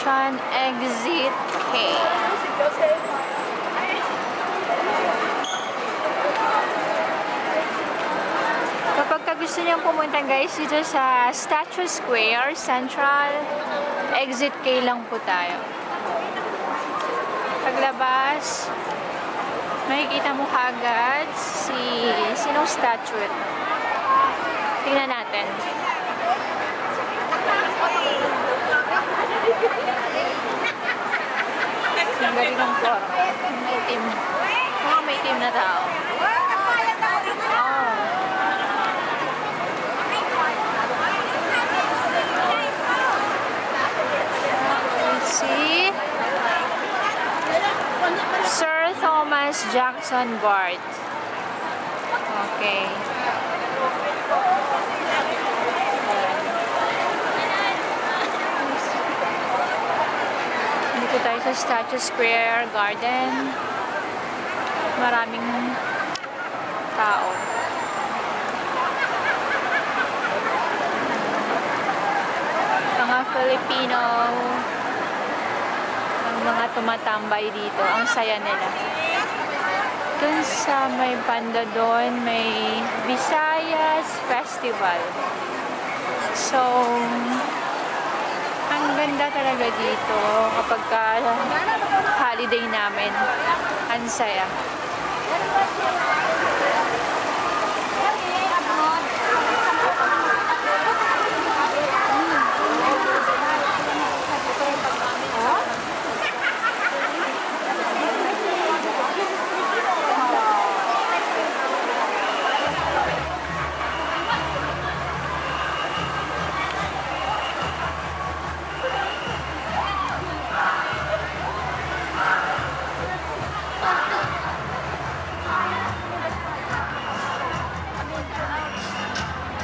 Station, Exit K. Kapag gusto niyong pumunta guys dito sa Statue Square, Central, Exit K lang po tayo. Paglabas, makikita mo kagad sinong statue. Tingnan natin. Ang galing ng form. May team. May team na tao. Oh. Let's see. Sir Thomas Jackson Bart. Okay. Dito tayo sa Statue Square Garden. Maraming tao. Mga Filipino, ang mga tumatambay dito. Ang saya nila. Dun sa may banda doon, may Visayas Festival. So, ang ganda talaga dito kapag holiday namin. Ang saya.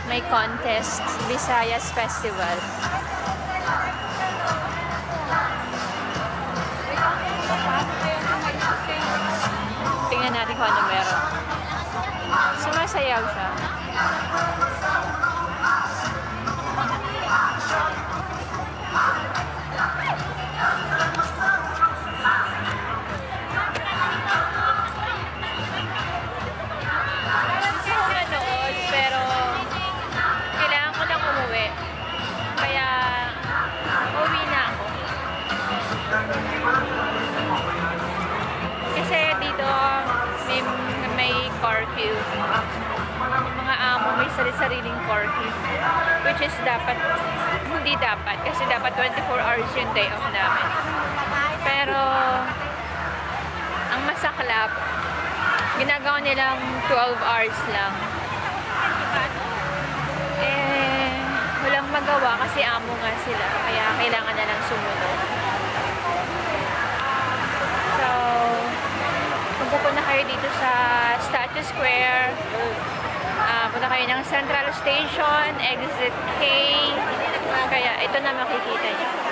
May contest, Visayas Festival. Tingnan natin kung ano meron. Sumasayaw siya. Kasi dito may curfew. Yung mga amo may sariling curfew. Which is hindi dapat. Kasi dapat 24 hours yung day off namin. Pero, ang masaklap, ginagawa nilang 12 hours lang. Walang magawa kasi amo nga sila. Kaya kailangan na lang sumunod. So, magpupunta kayo dito sa Statue Square. Punta kayo ng Central Station, Exit K. Kaya ito na makikita niyo.